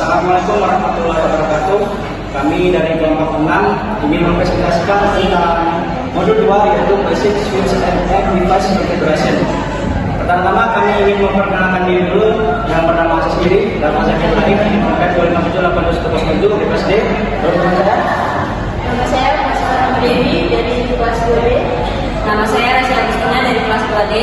Assalamualaikum warahmatullahi wabarakatuh. Kami dari kelompok 6 ingin mempresentasikan tentang modul 2 yaitu Basic Switch and Device Configuration. Pertama kami ingin memperkenalkan diri dulu. Yang pertama saya sendiri, nama saya Ibrahim, NPM 2578217 di kelas D. Nama saya Mas Dewi dari kelas 2B. Nama saya Rasya Agustina dari kelas 2D.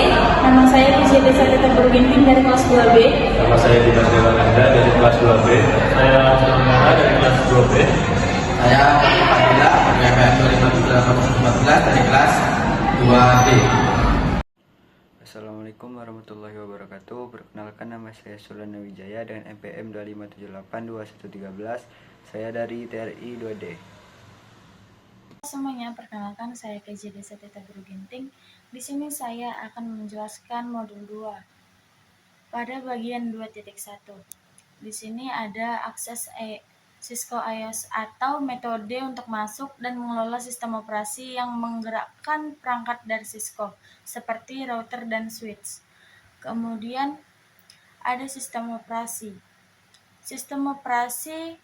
Nama saya PJT Satya Tempur Ginting dari kelas 2B. Nama saya Dimas Dewanda dari kelas 2B. Saya Langsung dari kelas 2B. Saya Fadila, NPM 25714 dari kelas 2B. Assalamualaikum warahmatullahi wabarakatuh. Perkenalkan, nama saya Sulana Wijaya dengan NPM 257821113. Saya dari TRI 2D. Semuanya, perkenalkan saya KJD Satya Tempur Ginting. Di sini saya akan menjelaskan modul 2 pada bagian 2.1. Di sini ada akses Cisco IOS atau metode untuk masuk dan mengelola sistem operasi yang menggerakkan perangkat dari Cisco seperti router dan switch. Kemudian ada sistem operasi. Sistem operasi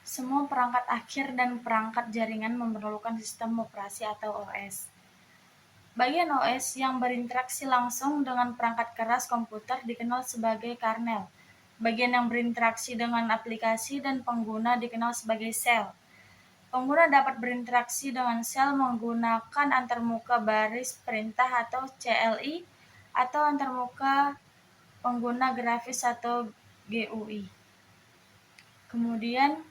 semua perangkat akhir dan perangkat jaringan memerlukan sistem operasi atau OS. Bagian OS yang berinteraksi langsung dengan perangkat keras komputer dikenal sebagai kernel. Bagian yang berinteraksi dengan aplikasi dan pengguna dikenal sebagai sel. Pengguna dapat berinteraksi dengan sel menggunakan antarmuka baris perintah atau CLI atau antarmuka pengguna grafis atau GUI. Kemudian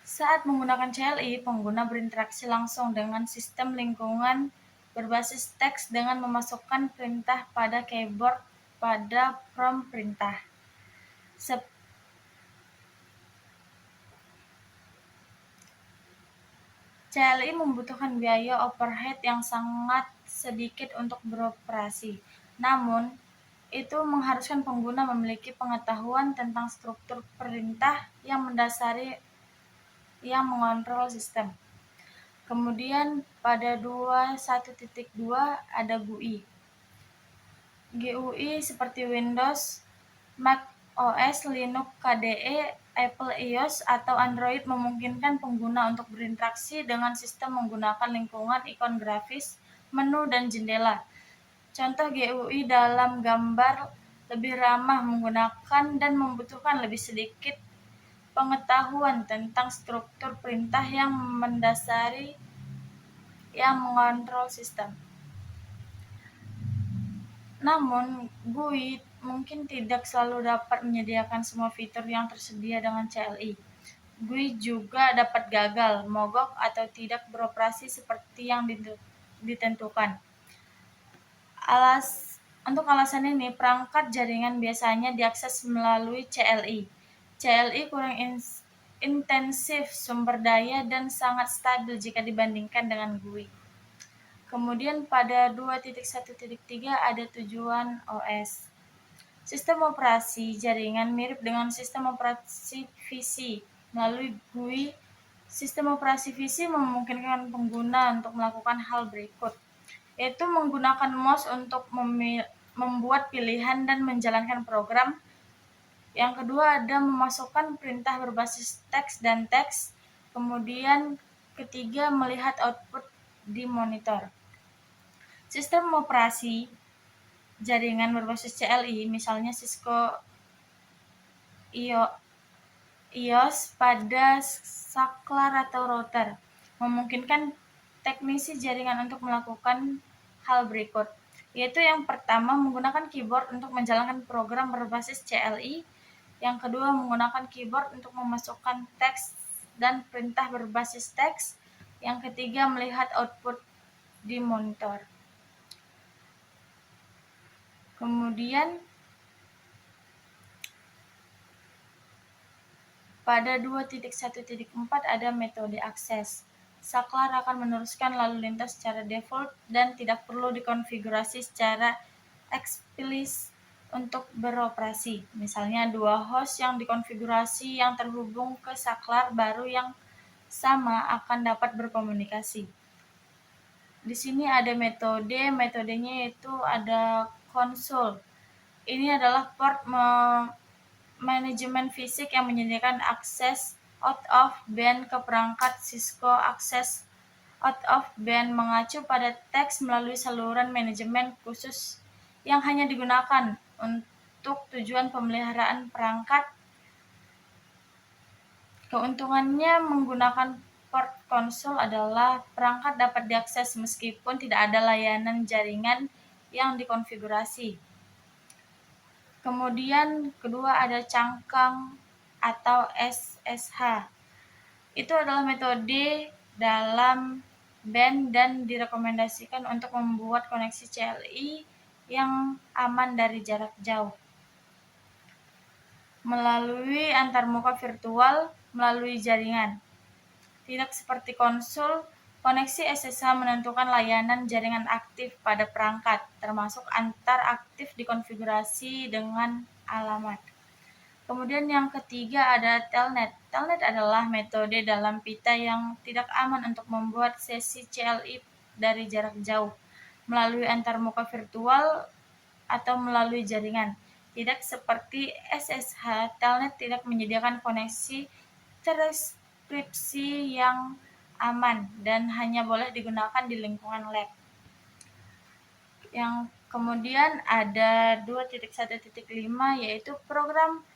saat menggunakan CLI, pengguna berinteraksi langsung dengan sistem lingkungan berbasis teks dengan memasukkan perintah pada keyboard pada prompt perintah. CLI membutuhkan biaya overhead yang sangat sedikit untuk beroperasi. Namun, itu mengharuskan pengguna memiliki pengetahuan tentang struktur perintah yang mendasari yang mengontrol sistem. Kemudian pada 2.1.2 ada GUI. GUI seperti Windows, Mac OS, Linux, KDE, Apple iOS, atau Android memungkinkan pengguna untuk berinteraksi dengan sistem menggunakan lingkungan ikon grafis, menu, dan jendela. Contoh GUI dalam gambar lebih ramah menggunakan dan membutuhkan lebih sedikit pengetahuan tentang struktur perintah yang mendasari yang mengontrol sistem. Namun, GUI mungkin tidak selalu dapat menyediakan semua fitur yang tersedia dengan CLI. GUI juga dapat gagal, mogok, atau tidak beroperasi seperti yang ditentukan. Untuk alasan ini, perangkat jaringan biasanya diakses melalui CLI. CLI kurang intensif sumber daya dan sangat stabil jika dibandingkan dengan GUI. Kemudian pada 2.1.3 ada tujuan OS. Sistem operasi jaringan mirip dengan sistem operasi PC. Melalui GUI, sistem operasi PC memungkinkan pengguna untuk melakukan hal berikut, yaitu menggunakan mouse untuk membuat pilihan dan menjalankan program. Yang kedua ada memasukkan perintah berbasis teks dan teks. Kemudian ketiga melihat output di monitor. Sistem operasi jaringan berbasis CLI, misalnya Cisco IOS pada saklar atau router, memungkinkan teknisi jaringan untuk melakukan hal berikut, yaitu yang pertama menggunakan keyboard untuk menjalankan program berbasis CLI. Yang kedua, menggunakan keyboard untuk memasukkan teks dan perintah berbasis teks. Yang ketiga, melihat output di monitor. Kemudian, pada 2.1.4 ada metode akses. Saklar akan meneruskan lalu lintas secara default dan tidak perlu dikonfigurasi secara eksplisit untuk beroperasi. Misalnya dua host yang dikonfigurasi yang terhubung ke saklar baru yang sama akan dapat berkomunikasi. Di sini ada metodenya yaitu ada konsol. Ini adalah port manajemen fisik yang menyediakan akses out of band ke perangkat Cisco. Akses out of band mengacu pada teks melalui saluran manajemen khusus yang hanya digunakan untuk tujuan pemeliharaan perangkat. Keuntungannya menggunakan port konsol adalah perangkat dapat diakses meskipun tidak ada layanan jaringan yang dikonfigurasi. Kemudian kedua ada cangkang atau SSH. Itu adalah metode dalam band dan direkomendasikan untuk membuat koneksi CLI yang aman dari jarak jauh. Melalui antarmuka virtual melalui jaringan. Tidak seperti konsol, koneksi SSH menentukan layanan jaringan aktif pada perangkat, termasuk antar aktif dikonfigurasi dengan alamat. Kemudian yang ketiga ada telnet. Telnet adalah metode dalam pita yang tidak aman untuk membuat sesi CLI dari jarak jauh, melalui antarmuka virtual atau melalui jaringan. Tidak seperti SSH, telnet tidak menyediakan koneksi terenkripsi yang aman dan hanya boleh digunakan di lingkungan lab. Yang kemudian ada 2.1.5 yaitu program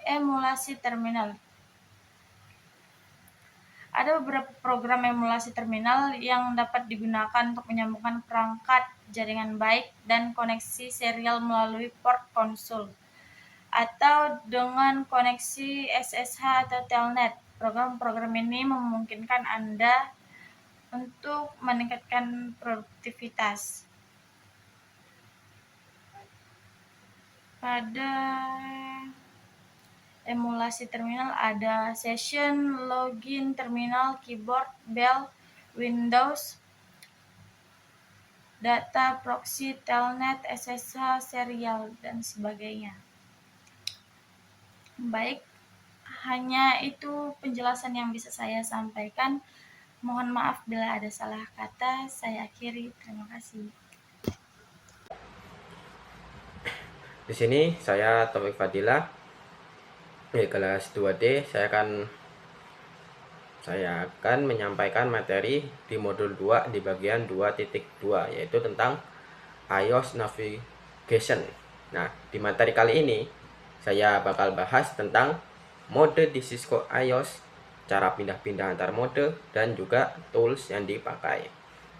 emulasi terminal. Ada beberapa program emulasi terminal yang dapat digunakan untuk menyambungkan perangkat jaringan baik dan koneksi serial melalui port konsol atau dengan koneksi SSH atau telnet. Program-program ini memungkinkan Anda untuk meningkatkan produktivitas. Pada emulasi terminal ada session, login, terminal, keyboard, bell, Windows, data, proxy, telnet, SSH, serial, dan sebagainya. Baik, hanya itu penjelasan yang bisa saya sampaikan. Mohon maaf bila ada salah kata. Saya akhiri. Terima kasih. Di sini saya Taufik Fadilah di kelas 2D. Saya akan menyampaikan materi di modul 2 di bagian 2.2 yaitu tentang iOS Navigation. Nah, di materi kali ini saya bakal bahas tentang mode di Cisco iOS, cara pindah-pindah antar mode, dan juga tools yang dipakai.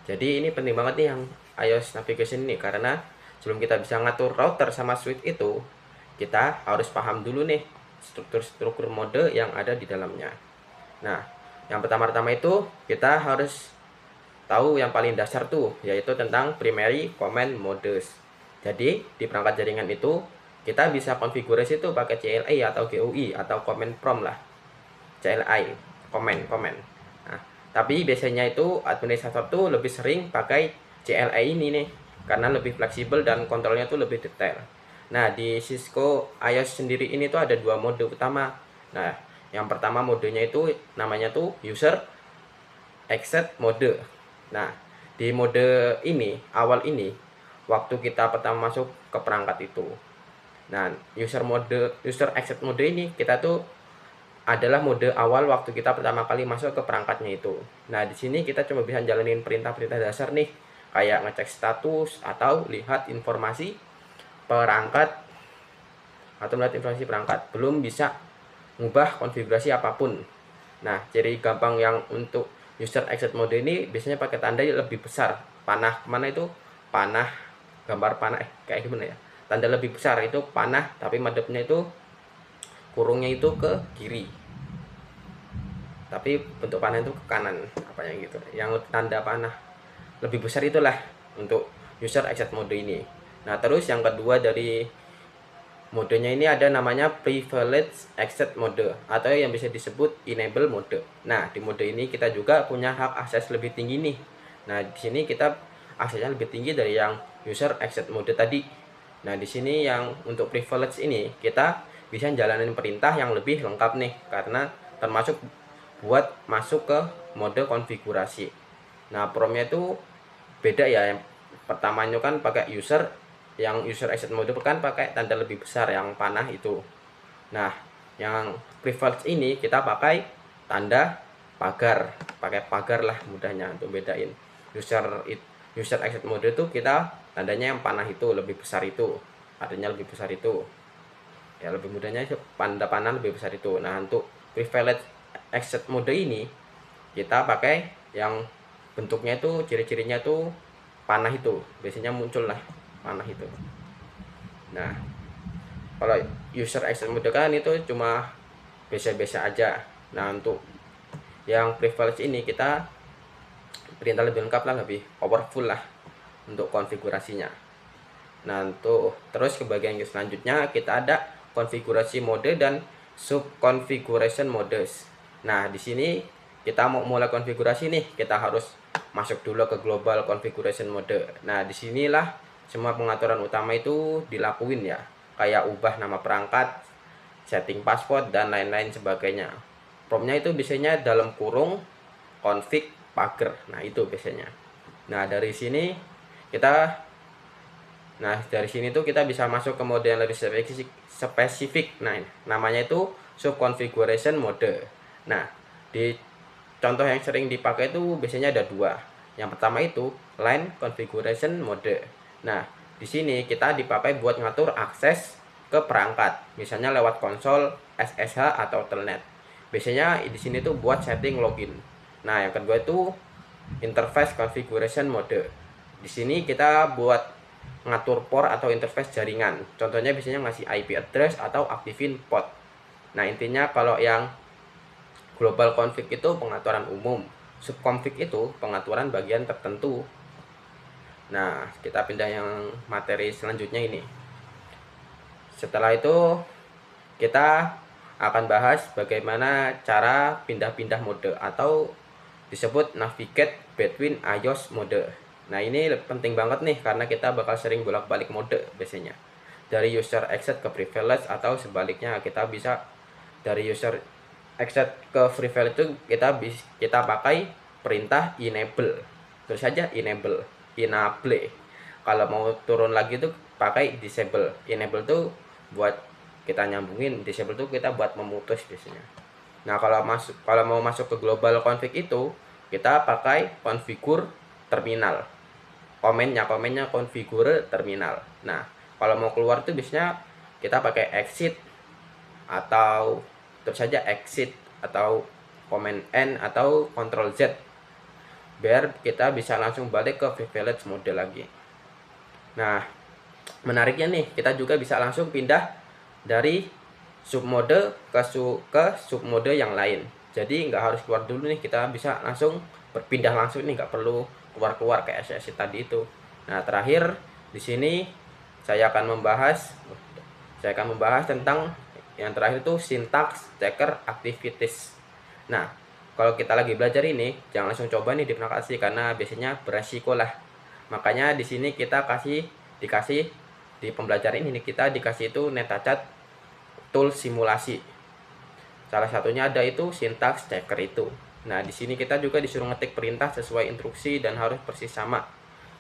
Jadi ini penting banget nih yang iOS Navigation ini, karena sebelum kita bisa ngatur router sama switch itu, kita harus paham dulu nih struktur-struktur mode yang ada di dalamnya. Nah, yang pertama-tama itu kita harus tahu yang paling dasar tuh, yaitu tentang primary command modes. Jadi di perangkat jaringan itu kita bisa konfigurasi itu pakai CLI atau GUI atau command prompt lah. CLI, command. Nah, tapi biasanya itu administrator tuh lebih sering pakai CLI ini nih, karena lebih fleksibel dan kontrolnya tuh lebih detail. Nah, di Cisco iOS sendiri ini tuh ada dua mode utama. Nah, yang pertama modenya itu namanya tuh user exit mode. Nah, di mode ini, awal ini, waktu kita pertama masuk ke perangkat itu. Nah, user exit mode ini kita tuh adalah mode awal waktu kita pertama kali masuk ke perangkatnya itu. Nah, di sini kita cuma bisa jalanin perintah-perintah dasar nih, kayak ngecek status atau lihat informasi perangkat atau melihat informasi perangkat. Belum bisa ngubah konfigurasi apapun. Nah, ciri gampang yang untuk user exit mode ini biasanya pakai tanda yang lebih besar. Panah kemana itu? Panah, gambar panah kayak gimana ya? Tanda lebih besar itu panah, tapi madepnya itu kurungnya itu ke kiri. Tapi bentuk panah itu ke kanan, apanya gitu. Yang tanda panah lebih besar itulah untuk user exit mode ini. Nah, terus yang kedua dari modenya ini ada namanya privilege exit mode atau yang bisa disebut enable mode. Nah, di mode ini kita juga punya hak akses lebih tinggi nih. Nah, di sini kita aksesnya lebih tinggi dari yang user exit mode tadi. Nah, di sini yang untuk privilege ini kita bisa jalanin perintah yang lebih lengkap nih, karena termasuk buat masuk ke mode konfigurasi. Nah, promnya itu beda ya. Yang pertamanya kan pakai user, yang user exit mode kan pakai tanda lebih besar yang panah itu. Nah, yang privilege ini kita pakai tanda pagar, pakai pagar lah mudahnya untuk bedain. User exit mode itu kita tandanya yang panah itu lebih besar itu, artinya lebih besar itu. Ya lebih mudahnya tanda panah lebih besar itu. Nah, untuk privilege exit mode ini kita pakai yang bentuknya itu ciri-cirinya tuh panah itu, biasanya muncul lah panah itu. Nah, kalau user exit mode kan itu cuma biasa-biasa aja. Nah, untuk yang privilege ini kita perintah lebih lengkap lah, lebih powerful lah untuk konfigurasinya. Nah, untuk terus ke bagian selanjutnya kita ada konfigurasi mode dan sub configuration modes. Nah, di sini kita mau mulai konfigurasi nih, kita harus masuk dulu ke global configuration mode. Nah, disinilah semua pengaturan utama itu dilakuin ya, kayak ubah nama perangkat, setting password dan lain-lain sebagainya. Promptnya itu biasanya dalam kurung config pagar. Nah, itu biasanya. Nah, dari sini tuh kita bisa masuk ke mode yang lebih spesifik. Nah, namanya itu sub configuration mode. Nah, di contoh yang sering dipakai itu biasanya ada dua. Yang pertama itu line configuration mode. Nah, di sini kita dipakai buat ngatur akses ke perangkat, misalnya lewat konsol, SSH atau telnet. Biasanya di sini tuh buat setting login. Nah, yang kedua itu interface configuration mode. Di sini kita buat ngatur port atau interface jaringan. Contohnya biasanya ngasih IP address atau aktifin port. Nah, intinya kalau yang global config itu pengaturan umum, subconfig itu pengaturan bagian tertentu. Nah, kita pindah yang materi selanjutnya ini. Setelah itu kita akan bahas bagaimana cara pindah-pindah mode atau disebut navigate between iOS mode. Nah, ini penting banget nih karena kita bakal sering bolak-balik mode biasanya. Dari user exit ke privilege atau sebaliknya, kita bisa dari user exit ke privilege itu kita pakai perintah enable. Terus saja enable. Kalau mau turun lagi tuh pakai disable. Enable tuh buat kita nyambungin, disable tuh kita buat memutus biasanya. Nah, kalau mau masuk ke global config itu kita pakai configure terminal. Komennya configure terminal. Nah, kalau mau keluar tuh biasanya kita pakai exit atau terus saja exit atau command N atau control Z biar kita bisa langsung balik ke privilege mode lagi. Nah, menariknya nih, kita juga bisa langsung pindah dari submode ke submode yang lain. Jadi nggak harus keluar dulu nih, kita bisa langsung berpindah langsung nih, nggak perlu keluar kayak SSI tadi itu. Nah, terakhir di sini saya akan membahas tentang yang terakhir itu syntax checker activities. Nah, kalau kita lagi belajar ini jangan langsung coba nih di aplikasi karena biasanya beresiko lah. Makanya di sini kita dikasih di pembelajaran ini kita dikasih itu NetAchat tool simulasi. Salah satunya ada itu syntax checker itu. Nah, di sini kita juga disuruh ngetik perintah sesuai instruksi dan harus persis sama.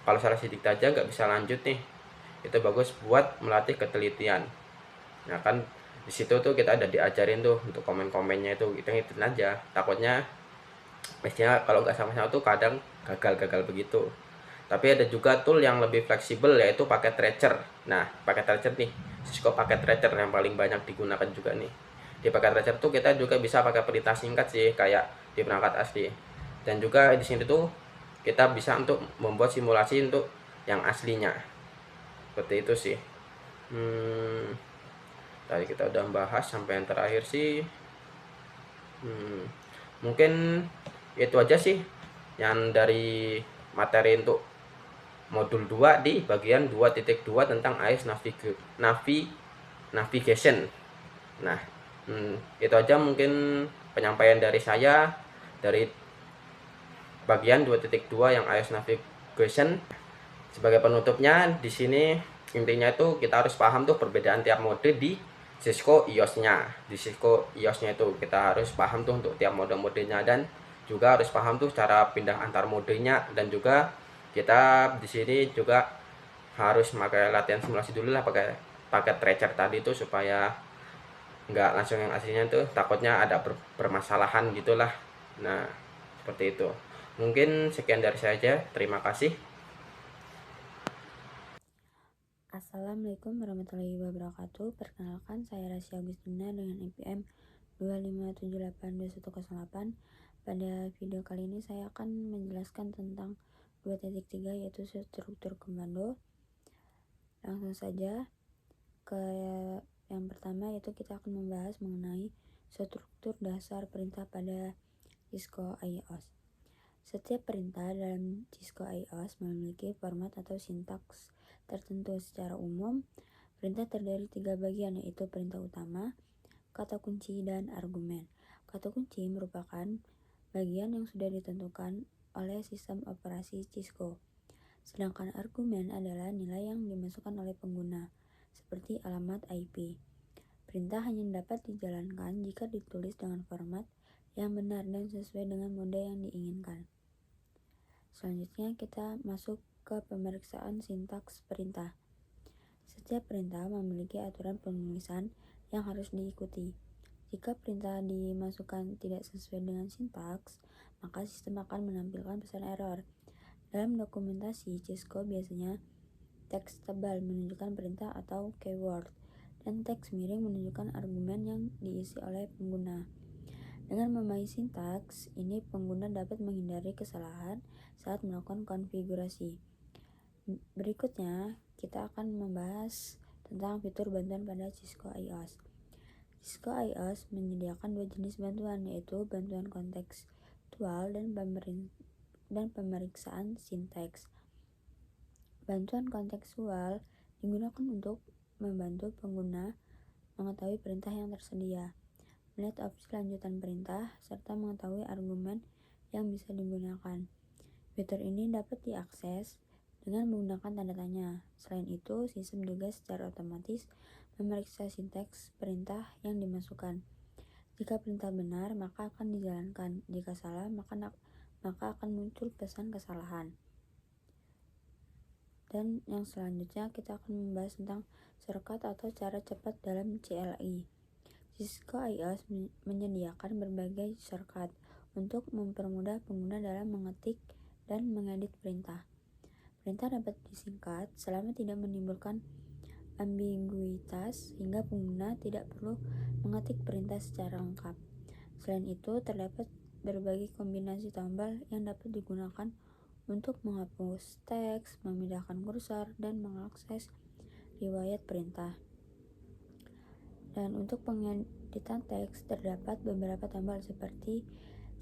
Kalau salah sedikit aja nggak bisa lanjut nih. Itu bagus buat melatih ketelitian. Nah, kan di situ tuh kita ada diajarin tuh untuk komen-komennya itu kita ngikutin aja. Takutnya biasanya kalau nggak sama-sama tuh kadang gagal begitu. Tapi ada juga tool yang lebih fleksibel yaitu paket tracer. Nah, paket tracer nih, Cisco paket tracer yang paling banyak digunakan juga nih. Di paket tracer tuh kita juga bisa pakai perintah singkat sih kayak di perangkat asli. Dan juga di sini tuh kita bisa untuk membuat simulasi untuk yang aslinya. Seperti itu sih. Tadi kita udah bahas sampai yang terakhir sih. Mungkin itu aja sih yang dari materi untuk modul 2 di bagian 2.2 tentang iOS navigation. Nah, itu aja mungkin penyampaian dari saya dari bagian 2.2 yang iOS navigation. Sebagai penutupnya di sini intinya itu kita harus paham tuh perbedaan tiap mode di Cisco iOS-nya. Di Cisco iOS-nya itu kita harus paham tuh untuk tiap mode-modenya dan juga harus paham tuh cara pindah antar modenya dan juga Kita di sini juga harus pakai latihan simulasi dulu lah, pakai paket tracer tadi itu supaya nggak langsung yang aslinya tuh, takutnya ada permasalahan gitulah. Nah, seperti itu. Mungkin sekian dari saya aja. Terima kasih. Assalamualaikum warahmatullahi wabarakatuh. Perkenalkan, saya Rasya Agustina dengan NPM 257821008. Pada video kali ini saya akan menjelaskan tentang 2.3 yaitu struktur komando. Langsung saja ke yang pertama, yaitu kita akan membahas mengenai struktur dasar perintah pada Cisco IOS. Setiap perintah dalam Cisco IOS memiliki format atau sintaks tertentu. Secara umum, perintah terdiri 3 bagian, yaitu perintah utama, kata kunci, dan argumen. Kata kunci merupakan bagian yang sudah ditentukan oleh sistem operasi Cisco. Sedangkan argumen adalah nilai yang dimasukkan oleh pengguna, seperti alamat IP. Perintah hanya dapat dijalankan jika ditulis dengan format yang benar dan sesuai dengan mode yang diinginkan. Selanjutnya kita masuk ke pemeriksaan sintaks perintah. Setiap perintah memiliki aturan penulisan yang harus diikuti. Jika perintah dimasukkan tidak sesuai dengan sintaks, maka sistem akan menampilkan pesan error. Dalam dokumentasi Cisco biasanya teks tebal menunjukkan perintah atau keyword, dan teks miring menunjukkan argumen yang diisi oleh pengguna. Dengan memahami sintaks ini, pengguna dapat menghindari kesalahan saat melakukan konfigurasi. Berikutnya, kita akan membahas tentang fitur bantuan pada Cisco IOS. Cisco IOS menyediakan 2 jenis bantuan, yaitu bantuan kontekstual dan pemeriksaan sintaks. Bantuan kontekstual digunakan untuk membantu pengguna mengetahui perintah yang tersedia, melihat opsi lanjutan perintah, serta mengetahui argumen yang bisa digunakan. Fitur ini dapat diakses dengan menggunakan tanda tanya. Selain itu, sistem juga secara otomatis memeriksa sintaks perintah yang dimasukkan. Jika perintah benar, maka akan dijalankan. Jika salah, maka akan muncul pesan kesalahan. Dan yang selanjutnya kita akan membahas tentang shortcut atau cara cepat dalam CLI. Cisco IOS menyediakan berbagai shortcut untuk mempermudah pengguna dalam mengetik dan mengedit perintah. Perintah dapat disingkat selama tidak menimbulkan ambiguitas, sehingga pengguna tidak perlu mengetik perintah secara lengkap. Selain itu, terdapat berbagai kombinasi tombol yang dapat digunakan untuk menghapus teks, memindahkan kursor, dan mengakses riwayat perintah. Dan untuk pengeditan teks, terdapat beberapa tombol seperti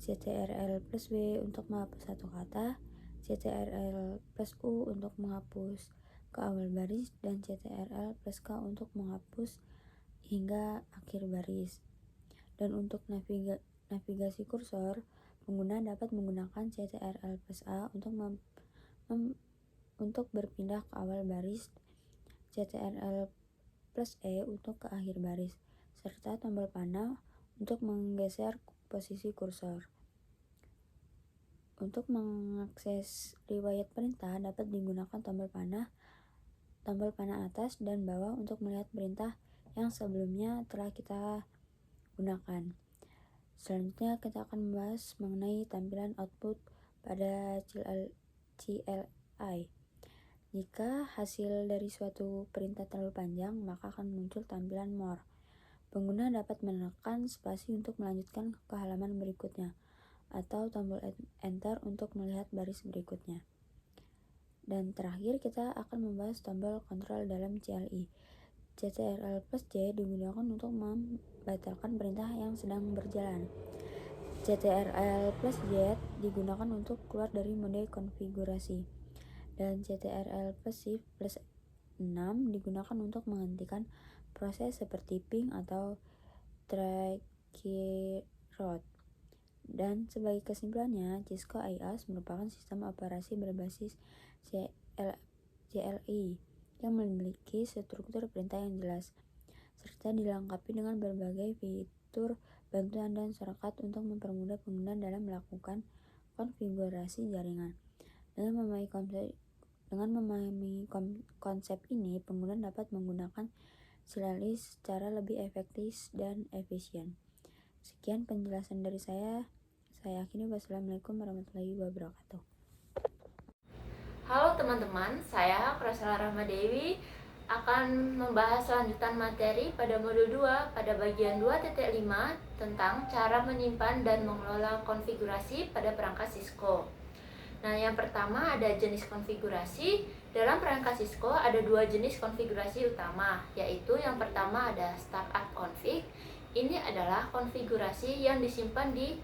CTRL+W untuk menghapus satu kata, CTRL+U untuk menghapus ke awal baris, dan CTRL+K untuk menghapus hingga akhir baris. Dan untuk navigasi kursor, pengguna dapat menggunakan CTRL+A untuk berpindah ke awal baris, CTRL+E untuk ke akhir baris, serta tombol panah untuk menggeser posisi kursor. Untuk mengakses riwayat perintah dapat digunakan tombol panah atas dan bawah untuk melihat perintah yang sebelumnya telah kita gunakan. Selanjutnya kita akan membahas mengenai tampilan output pada CLI. Jika hasil dari suatu perintah terlalu panjang, maka akan muncul tampilan more. Pengguna dapat menekan spasi untuk melanjutkan ke halaman berikutnya, atau tombol enter untuk melihat baris berikutnya. Dan terakhir kita akan membahas tombol kontrol dalam CLI. CTRL+J digunakan untuk membatalkan perintah yang sedang berjalan. CTRL+Z digunakan untuk keluar dari mode konfigurasi. Dan CTRL+Shift+6 digunakan untuk menghentikan proses seperti ping atau trackroute. Dan sebagai kesimpulannya, Cisco IOS merupakan sistem operasi berbasis CLI yang memiliki struktur perintah yang jelas, serta dilengkapi dengan berbagai fitur bantuan dan shortcut untuk mempermudah pengguna dalam melakukan konfigurasi jaringan. Dengan memahami konsep ini, pengguna dapat menggunakan silalisis secara lebih efektif dan efisien. Sekian penjelasan dari saya. Saya akhiri. Wassalamualaikum warahmatullahi wabarakatuh. Halo teman-teman, saya Krasela Rahmadewi akan membahas lanjutan materi pada modul 2 pada bagian 2.5 tentang cara menyimpan dan mengelola konfigurasi pada perangkat Cisco. Nah, yang pertama ada jenis konfigurasi. Dalam perangkat Cisco ada 2 jenis konfigurasi utama, yaitu yang pertama ada startup config. Ini adalah konfigurasi yang disimpan di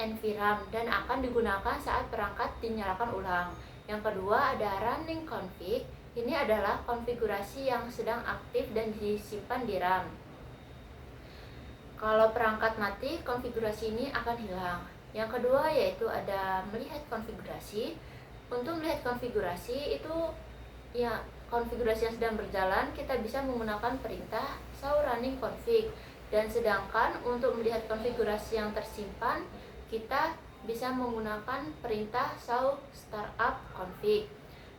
NVRAM dan akan digunakan saat perangkat dinyalakan ulang. Yang kedua ada running config. Ini adalah konfigurasi yang sedang aktif dan disimpan di RAM. Kalau perangkat mati, konfigurasi ini akan hilang. Yang kedua yaitu ada melihat konfigurasi. Untuk melihat konfigurasi itu ya konfigurasi yang sedang berjalan, kita bisa menggunakan perintah show running config. Dan sedangkan untuk melihat konfigurasi yang tersimpan, kita bisa menggunakan perintah show startup config.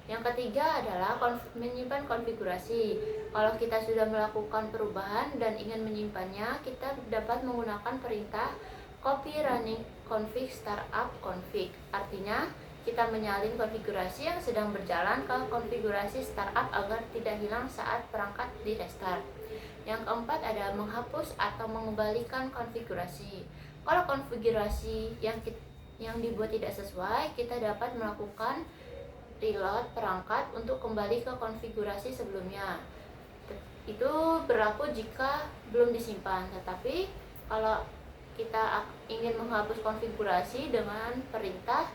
Yang ketiga adalah menyimpan konfigurasi. Kalau kita sudah melakukan perubahan dan ingin menyimpannya, kita dapat menggunakan perintah copy running config startup config. Artinya, kita menyalin konfigurasi yang sedang berjalan ke konfigurasi startup agar tidak hilang saat perangkat di restart. Yang keempat ada menghapus atau mengembalikan konfigurasi. Kalau konfigurasi yang dibuat tidak sesuai, kita dapat melakukan reload perangkat untuk kembali ke konfigurasi sebelumnya. Itu berlaku jika belum disimpan, tetapi kalau kita ingin menghapus konfigurasi dengan perintah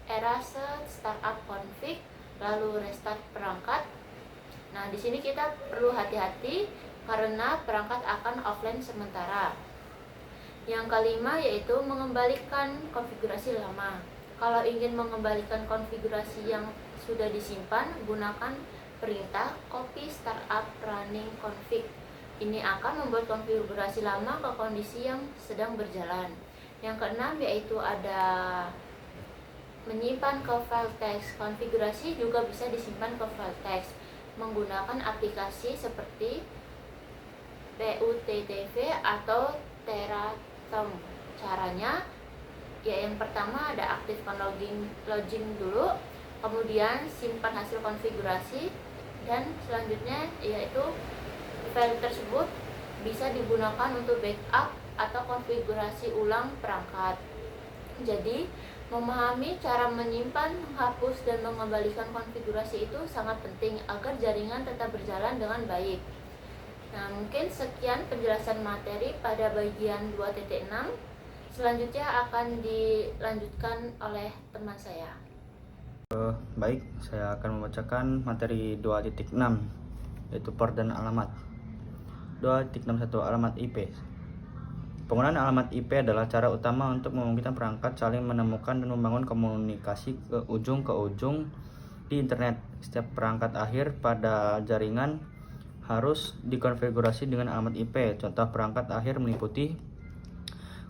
erase startup config lalu restart perangkat. Nah, di sini kita perlu hati-hati karena perangkat akan offline sementara. Yang kelima yaitu mengembalikan konfigurasi lama. Kalau ingin mengembalikan konfigurasi yang sudah disimpan, gunakan perintah copy startup running config. Ini akan membuat konfigurasi lama ke kondisi yang sedang berjalan. Yang keenam yaitu ada menyimpan ke file text. Konfigurasi juga bisa disimpan ke file text menggunakan aplikasi seperti PUTTV atau Teratom. Caranya ya yang pertama ada aktifkan login dulu, kemudian simpan hasil konfigurasi, dan selanjutnya yaitu file tersebut bisa digunakan untuk backup atau konfigurasi ulang perangkat. Jadi memahami cara menyimpan, menghapus, dan mengembalikan konfigurasi itu sangat penting agar jaringan tetap berjalan dengan baik. Nah, mungkin sekian penjelasan materi pada bagian 2.6. Selanjutnya akan dilanjutkan oleh teman saya. Baik, saya akan membacakan materi 2.6 yaitu port dan alamat. 2.61 Alamat IP. Penggunaan alamat IP adalah cara utama untuk memungkinkan perangkat saling menemukan dan membangun komunikasi ke ujung di internet. Setiap perangkat akhir pada jaringan harus dikonfigurasi dengan alamat IP. Contoh perangkat akhir meliputi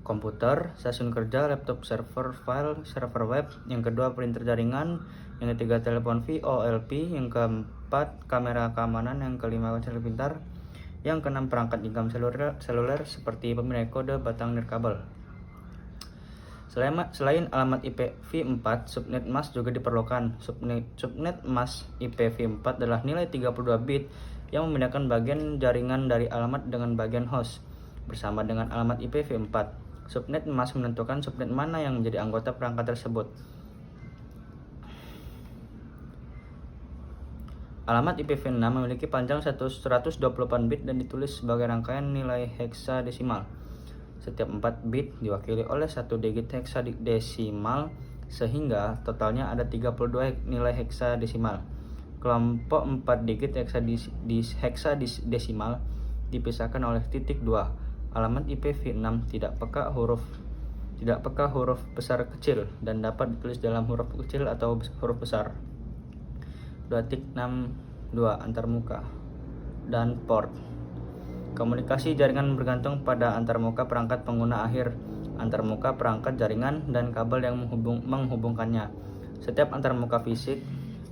komputer, stasiun kerja, laptop, server file, server web. Yang kedua printer jaringan. Yang ketiga telepon VoLP. Yang keempat kamera keamanan. Yang kelima ponsel pintar. Yang keenam perangkat genggam seluler seperti pemindai kode batang nirkabel. Selain alamat IP v4, subnet mask juga diperlukan. Subnet mask IP v4 adalah nilai 32 bit yang membedakan bagian jaringan dari alamat dengan bagian host. Bersama dengan alamat IP v4, subnet mask menentukan subnet mana yang menjadi anggota perangkat tersebut. Alamat IPv6 memiliki panjang 128 bit dan ditulis sebagai rangkaian nilai heksadesimal. Setiap 4 bit diwakili oleh 1 digit heksadesimal sehingga totalnya ada 32 nilai heksadesimal. Kelompok 4 digit heksadesimal dipisahkan oleh titik 2. Alamat IPv6 tidak peka huruf besar kecil dan dapat ditulis dalam huruf kecil atau huruf besar. 2.62 Antarmuka dan port. Komunikasi jaringan bergantung pada antarmuka perangkat pengguna akhir, antarmuka perangkat jaringan, dan kabel yang menghubungkannya. Setiap antarmuka fisik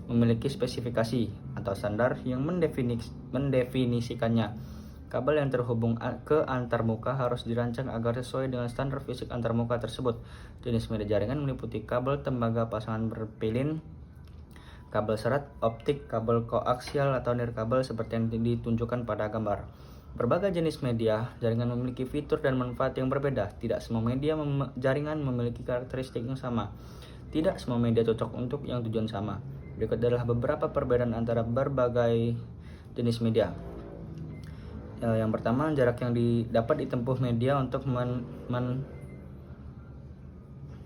memiliki spesifikasi atau standar yang mendefinisikannya. Kabel yang terhubung ke antarmuka harus dirancang agar sesuai dengan standar fisik antarmuka tersebut. Jenis media jaringan meliputi kabel tembaga pasangan berpilin, kabel serat, optik, kabel koaksial atau nirkabel seperti yang ditunjukkan pada gambar. Berbagai jenis media jaringan memiliki fitur dan manfaat yang berbeda. Tidak semua media jaringan memiliki karakteristik yang sama. Tidak semua media cocok untuk yang tujuan sama. Berikut adalah beberapa perbedaan antara berbagai jenis media. Yang pertama, jarak yang dapat ditempuh media untuk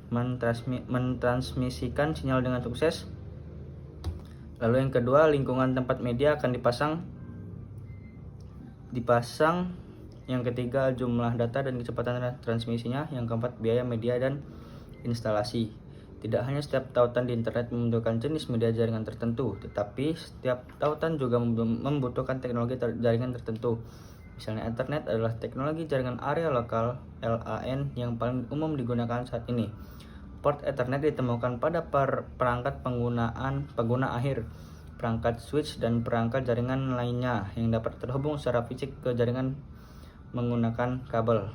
mentransmisikan sinyal dengan sukses. Lalu yang kedua, lingkungan tempat media akan dipasang. Yang ketiga, jumlah data dan kecepatan transmisinya. Yang keempat, biaya media dan instalasi. Tidak hanya setiap tautan di internet membutuhkan jenis media jaringan tertentu, tetapi setiap tautan juga membutuhkan teknologi jaringan tertentu. Misalnya, internet adalah teknologi jaringan area lokal (LAN) yang paling umum digunakan saat ini. Port Ethernet ditemukan pada perangkat pengguna akhir, perangkat switch, dan perangkat jaringan lainnya yang dapat terhubung secara fisik ke jaringan menggunakan kabel.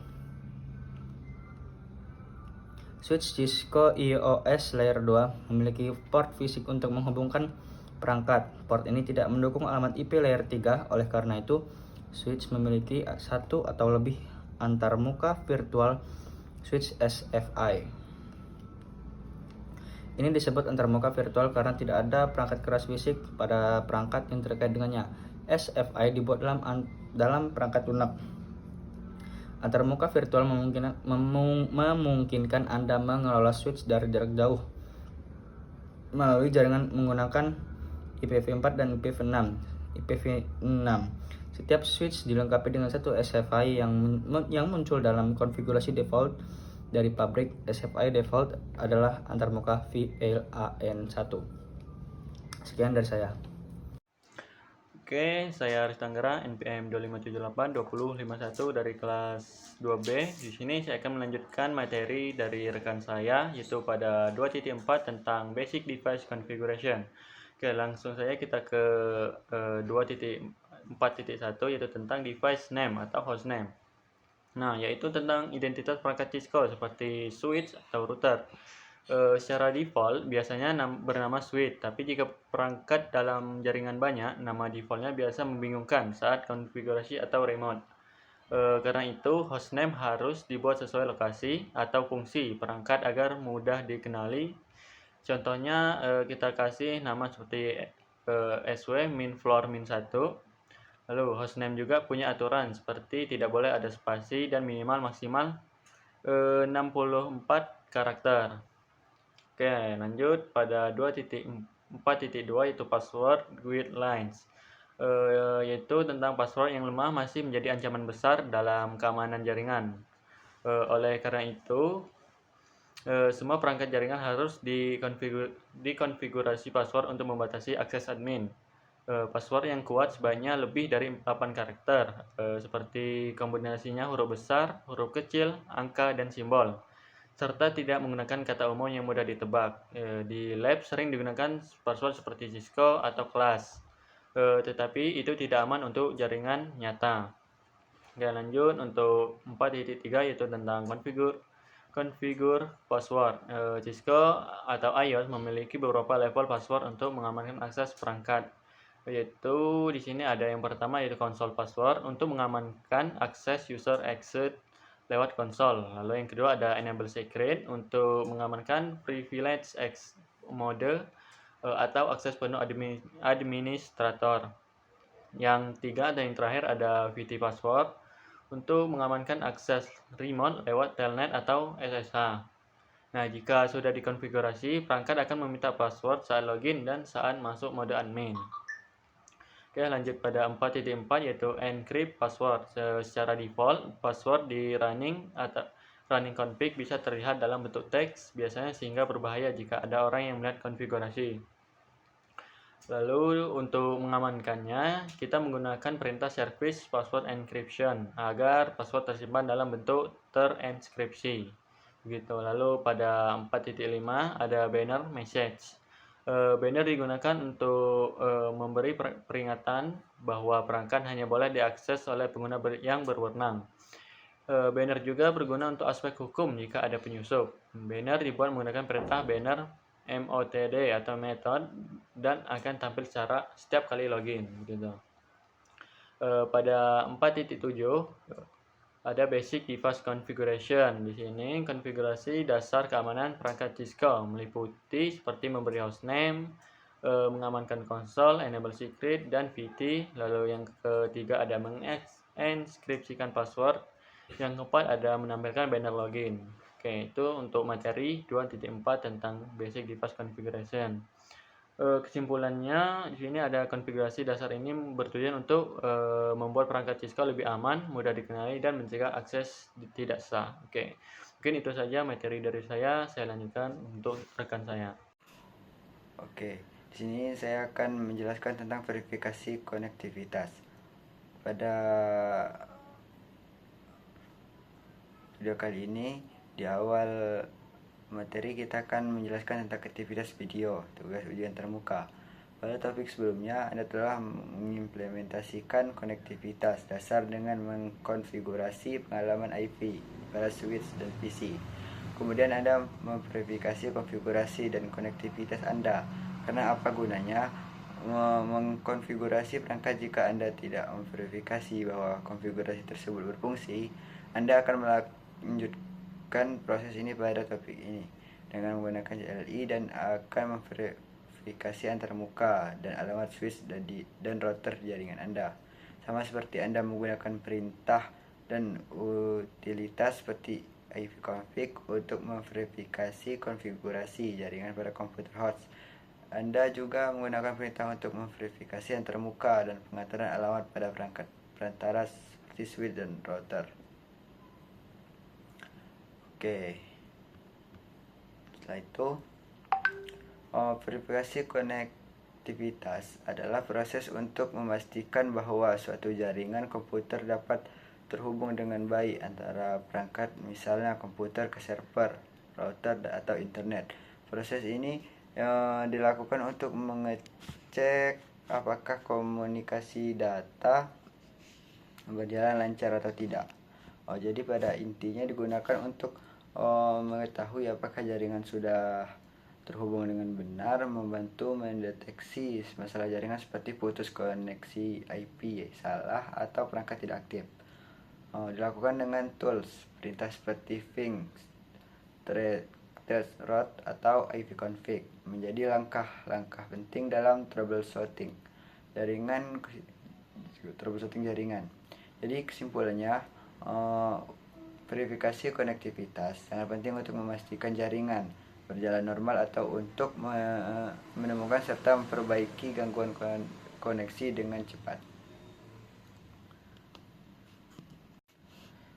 Switch Cisco EOS Layer 2 memiliki port fisik untuk menghubungkan perangkat. Port ini tidak mendukung alamat IP Layer 3, oleh karena itu, switch memiliki satu atau lebih antarmuka virtual switch SFI. Ini disebut antarmuka virtual karena tidak ada perangkat keras fisik pada perangkat yang terkait dengannya. SFI dibuat dalam perangkat lunak. Antarmuka virtual memungkinkan Anda mengelola switch dari jarak jauh melalui jaringan menggunakan IPv4 dan IPv6. Setiap switch dilengkapi dengan satu SFI yang muncul dalam konfigurasi default dari pabrik. SFI default adalah antarmuka VLAN 1. Sekian dari saya. Oke, saya Aris Tanggara, NPM 2578-2051 dari kelas 2B. Di sini saya akan melanjutkan materi dari rekan saya, yaitu pada 2.4 tentang Basic Device Configuration. Oke, langsung saja kita ke 2.4.1, yaitu tentang Device Name atau Host Name. Nah, yaitu tentang identitas perangkat Cisco seperti switch atau router. Secara default biasanya bernama switch, tapi jika perangkat dalam jaringan banyak, nama defaultnya biasa membingungkan saat konfigurasi atau remote. Karena itu, hostname harus dibuat sesuai lokasi atau fungsi perangkat agar mudah dikenali. Contohnya, kita kasih nama seperti SW min floor min 1. Lalu hostname juga punya aturan seperti tidak boleh ada spasi dan minimal maksimal 64 karakter. Oke, lanjut pada 2.4.2 yaitu password guide lines, yaitu tentang password yang lemah masih menjadi ancaman besar dalam keamanan jaringan. Oleh karena itu, semua perangkat jaringan harus dikonfigurasi password untuk membatasi akses admin. Password yang kuat sebaiknya lebih dari 8 karakter, seperti kombinasinya huruf besar, huruf kecil, angka, dan simbol, serta tidak menggunakan kata umum yang mudah ditebak. Di lab sering digunakan password seperti Cisco atau kelas, tetapi itu tidak aman untuk jaringan nyata. Oke, lanjut untuk 4.3 yaitu tentang configure password. Cisco atau iOS memiliki beberapa level password untuk mengamankan akses perangkat. Yaitu di sini ada yang pertama yaitu console password untuk mengamankan akses user exit lewat konsol. Lalu yang kedua ada enable secret untuk mengamankan privilege mode atau akses penuh administrator. Yang tiga dan yang terakhir ada VT password untuk mengamankan akses remote lewat telnet atau SSH. Nah, jika sudah dikonfigurasi, perangkat akan meminta password saat login dan saat masuk mode admin. Oke, lanjut pada 4.4 yaitu encrypt password. Secara default, password di running config bisa terlihat dalam bentuk teks, biasanya sehingga berbahaya jika ada orang yang melihat konfigurasi. Lalu untuk mengamankannya, kita menggunakan perintah service password encryption agar password tersimpan dalam bentuk terenskripsi. Begitu. Lalu pada 4.5 ada banner message. Banner digunakan untuk memberi peringatan bahwa perangkat hanya boleh diakses oleh pengguna yang berwenang. Banner juga berguna untuk aspek hukum jika ada penyusup. Banner dibuat menggunakan perintah banner MOTD atau method dan akan tampil secara setiap kali login. Gitu. Pada 4.7 ada basic device configuration. Di sini konfigurasi dasar keamanan perangkat Cisco meliputi seperti memberi hostname, mengamankan konsol, enable secret dan VT. Lalu yang ketiga ada menginskripsikan password. Yang keempat ada menampilkan banner login. Oke, itu untuk materi 2.4 tentang basic device configuration. Kesimpulannya di sini ada konfigurasi dasar ini bertujuan untuk membuat perangkat Cisco lebih aman, mudah dikenali dan mencegah akses tidak sah. Oke. Mungkin itu saja materi dari saya lanjutkan untuk rekan saya. Oke, di sini saya akan menjelaskan tentang verifikasi konektivitas. Pada video kali ini, di awal materi kita akan menjelaskan tentang aktivitas video, tugas ujian termuka. Pada topik sebelumnya, Anda telah mengimplementasikan konektivitas dasar dengan mengkonfigurasi pengalaman IP pada switch dan PC. Kemudian Anda memverifikasi konfigurasi dan konektivitas Anda. Karena apa gunanya mengkonfigurasi perangkat jika Anda tidak memverifikasi bahwa konfigurasi tersebut berfungsi? Anda akan melanjutkan proses ini pada topik ini dengan menggunakan CLI dan akan memverifikasi antarmuka dan alamat switch dan router jaringan Anda. Sama seperti Anda menggunakan perintah dan utilitas seperti ipconfig untuk memverifikasi konfigurasi jaringan pada komputer host. Anda juga menggunakan perintah untuk memverifikasi antarmuka dan pengaturan alamat pada perantara seperti switch dan router. Oke, setelah itu verifikasi konektivitas adalah proses untuk memastikan bahwa suatu jaringan komputer dapat terhubung dengan baik antara perangkat, misalnya komputer ke server, router, atau internet. Proses ini dilakukan untuk mengecek apakah komunikasi data berjalan lancar atau tidak. Jadi pada intinya digunakan untuk mengetahui apakah jaringan sudah terhubung dengan benar, membantu mendeteksi masalah jaringan seperti putus koneksi IP, salah, atau perangkat tidak aktif. Dilakukan dengan tools perintah seperti ping, traceroute, atau ipconfig. Menjadi langkah-langkah penting dalam troubleshooting jaringan. Jadi kesimpulannya, verifikasi konektivitas sangat penting untuk memastikan jaringan berjalan normal atau untuk menemukan serta memperbaiki gangguan koneksi dengan cepat.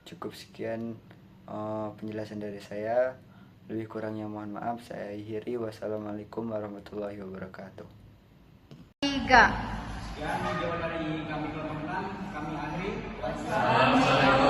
Cukup sekian penjelasan dari saya. Lebih kurangnya mohon maaf. Saya akhiri. Wassalamualaikum warahmatullahi wabarakatuh. 3. Sekian video dari kami kelompok 6. Kami akhiri. Wassalamualaikum.